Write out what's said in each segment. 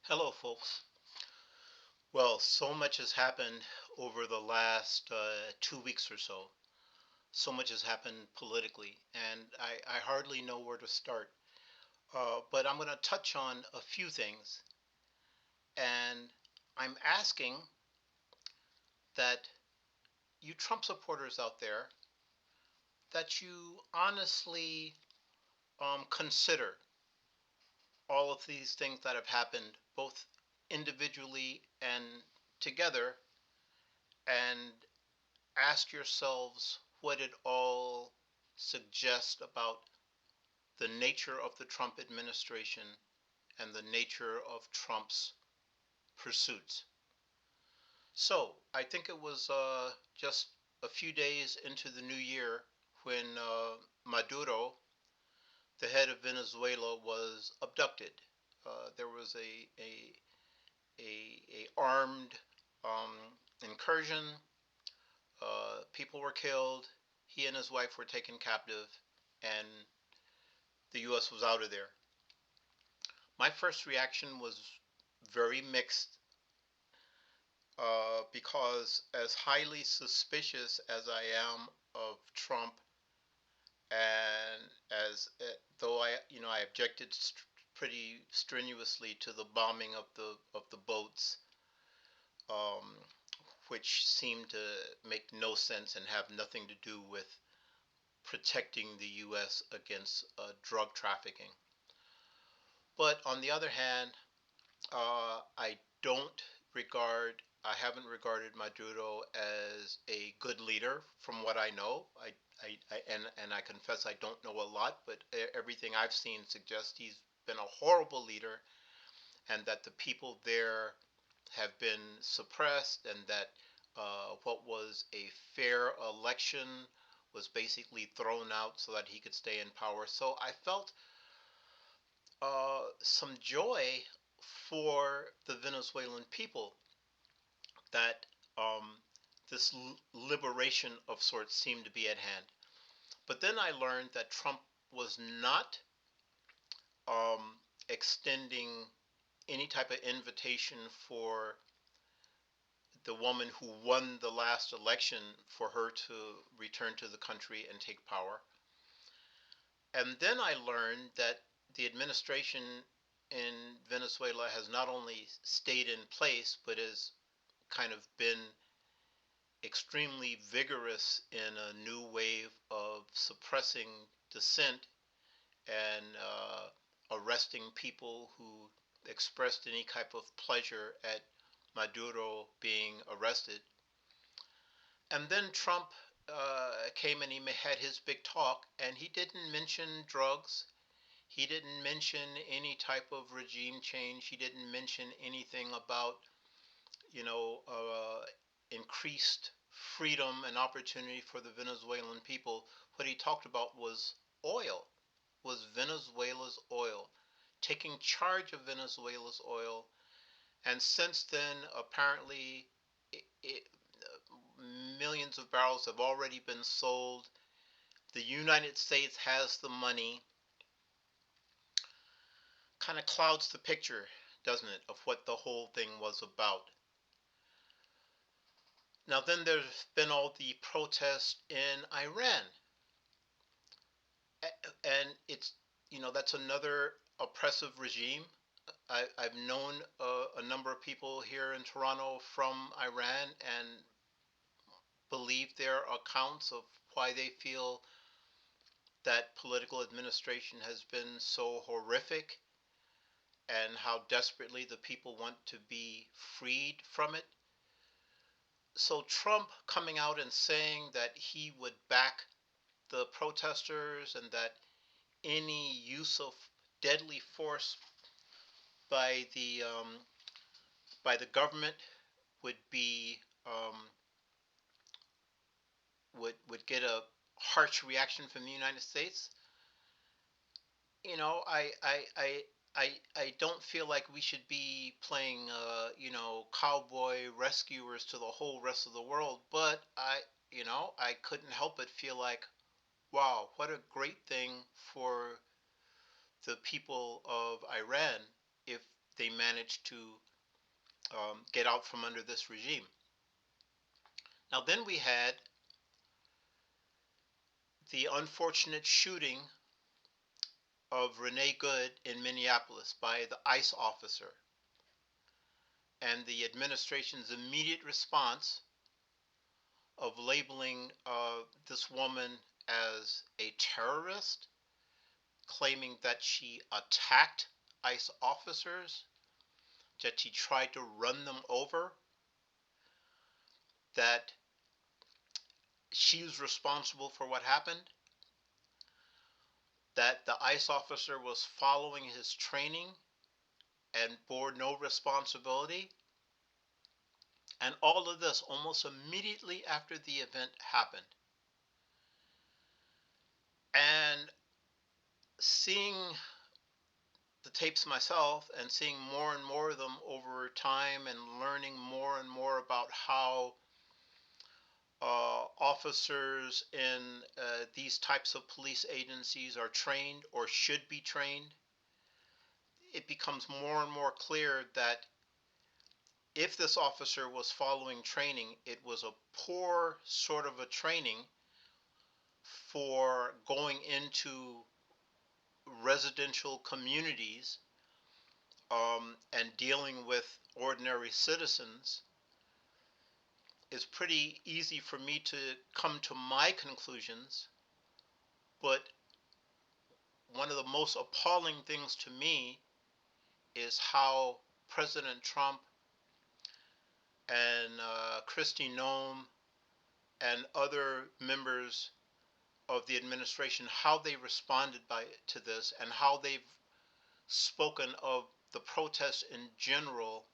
Hello, folks. Well, so much has happened over the last 2 weeks or so. So much has happened politically, and I hardly know where to start. But I'm going to touch on a few things, and I'm asking that you Trump supporters out there that you honestly consider all of these things that have happened, both individually and together, and ask yourselves what it all suggests about the nature of the Trump administration and the nature of Trump's pursuits. So, I think it was just a few days into the new year when Maduro, the head of Venezuela, was abducted. There was a armed um, incursion. People were killed. He and his wife were taken captive, and the U.S. was out of there. My first reaction was very mixed because, as highly suspicious as I am of Trump, and as though I objected pretty strenuously to the bombing of the boats, um, which seemed to make no sense and have nothing to do with protecting the U.S. against drug trafficking. But on the other hand, I don't I haven't regarded Maduro as a good leader from what I know. And I confess I don't know a lot, but everything I've seen suggests he's been a horrible leader, and that the people there have been suppressed, and that what was a fair election was basically thrown out so that he could stay in power. So I felt some joy for the Venezuelan people that this liberation of sorts seemed to be at hand. But then I learned that Trump was not um, extending any type of invitation for the woman who won the last election for her to return to the country and take power. And then I learned that the administration in Venezuela has not only stayed in place, but has kind of been extremely vigorous in a new wave of suppressing dissent and arresting people who expressed any type of pleasure at Maduro being arrested. And then Trump came and he had his big talk, and he didn't mention drugs. He didn't mention any type of regime change. He didn't mention anything about, increased freedom and opportunity for the Venezuelan people. What he talked about was oil, was Venezuela's oil, taking charge of Venezuela's oil. And since then, apparently, it, millions of barrels have already been sold. The United States has the money. Kind of clouds the picture, doesn't it, of what the whole thing was about. Now, then there's been all the protests in Iran, and that's another oppressive regime. I've known a number of people here in Toronto from Iran, and believe their accounts of why they feel that political administration has been so horrific, and how desperately the people want to be freed from it. So Trump coming out and saying that he would back the protesters, and that any use of deadly force by the government would be would get a harsh reaction from the United States. You know, I don't feel like we should be playing cowboy rescuers to the whole rest of the world, but I couldn't help but feel like, wow, what a great thing for the people of Iran if they managed to get out from under this regime. Now, then we had the unfortunate shooting of Renee Good in Minneapolis by the ICE officer, and the administration's immediate response of labeling this woman as a terrorist, claiming that she attacked ICE officers, that she tried to run them over, that she was responsible for what happened, that the ICE officer was following his training and bore no responsibility. And all of this almost immediately after the event happened. And seeing the tapes myself and seeing more and more of them over time and learning more and more about how officers in these types of police agencies are trained or should be trained, it becomes more and more clear that if this officer was following training, it was a poor sort of a training for going into residential communities and dealing with ordinary citizens. It's pretty easy for me to come to my conclusions, but one of the most appalling things to me is how President Trump and Kristi Noem and other members of the administration, how they responded to this, and how they've spoken of the protests in general,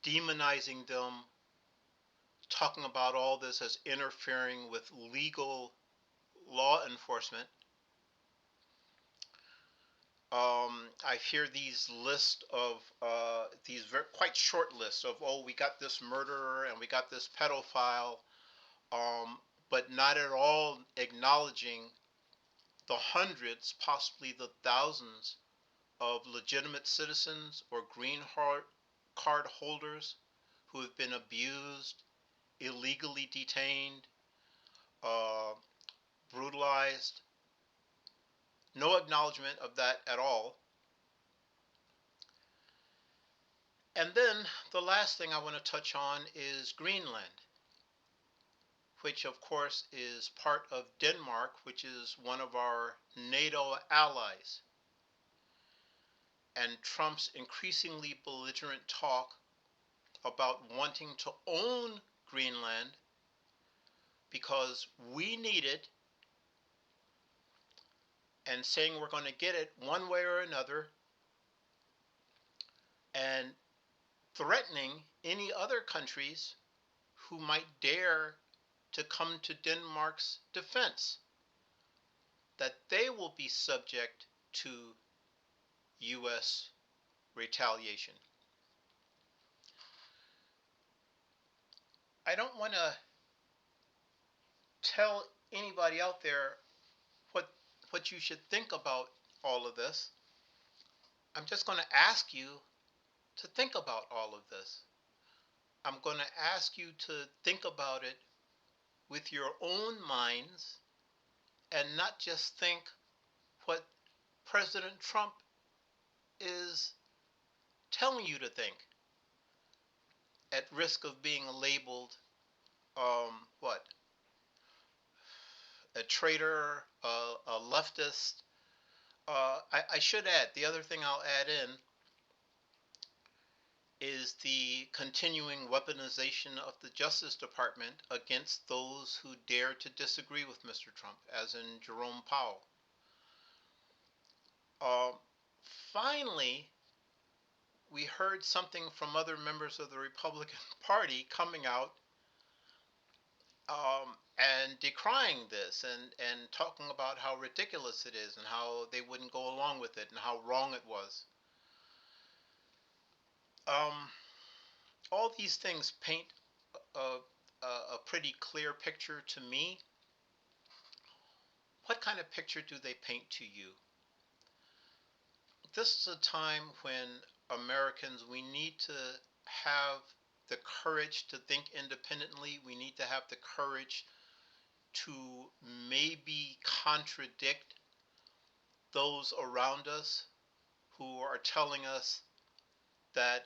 demonizing them, talking about all this as interfering with legal law enforcement. I hear these lists of these quite short lists of, oh, we got this murderer and we got this pedophile, but not at all acknowledging the hundreds, possibly the thousands of legitimate citizens or green card holders who have been abused, illegally detained, uh, brutalized. No acknowledgement of that at all. And then the last thing I want to touch on is Greenland, which of course is part of Denmark, which is one of our NATO allies. And Trump's increasingly belligerent talk about wanting to own Greenland because we need it, and saying we're going to get it one way or another, and threatening any other countries who might dare to come to Denmark's defense, that they will be subject to U.S. retaliation. I don't want to tell anybody out there what you should think about all of this. I'm just going to ask you to think about all of this. I'm going to ask you to think about it with your own minds and not just think what President Trump is telling you to think, at risk of being labeled what, a traitor, a leftist. I should add, the other thing I'll add in is the continuing weaponization of the Justice Department against those who dare to disagree with Mr. Trump, as in Jerome Powell. Uh, Finally, we heard something from other members of the Republican Party coming out and decrying this and talking about how ridiculous it is and how they wouldn't go along with it and how wrong it was. All these things paint a pretty clear picture to me. What kind of picture do they paint to you? This is a time when Americans, we need to have the courage to think independently. We need to have the courage to maybe contradict those around us who are telling us that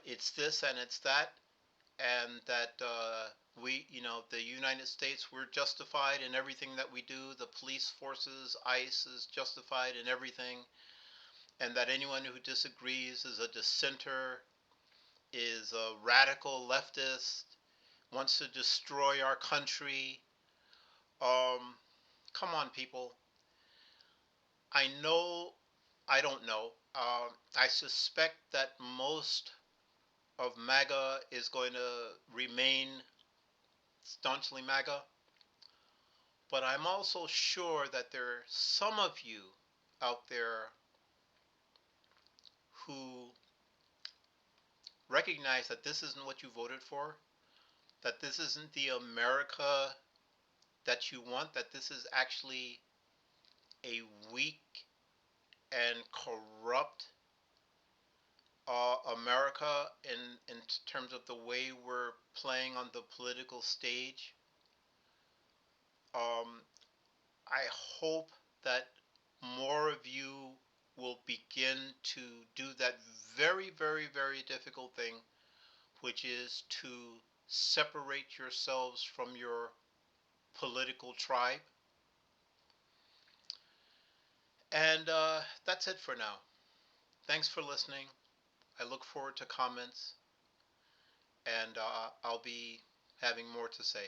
it's this and it's that, and that the United States, we're justified in everything that we do. The police forces, ICE is justified in everything, and that anyone who disagrees is a dissenter, is a radical leftist, wants to destroy our country. Um, Come on, people. I know, I don't know. I suspect that most of MAGA is going to remain staunchly MAGA, but I'm also sure that there are some of you out there who recognize that this isn't what you voted for, that this isn't the America that you want, that this is actually a weak and corrupt America in terms of the way we're playing on the political stage. Um, I hope that more of you will begin to do that very, very, very difficult thing, which is to separate yourselves from your political tribe. And that's it for now. Thanks for listening. I look forward to comments, and I'll be having more to say.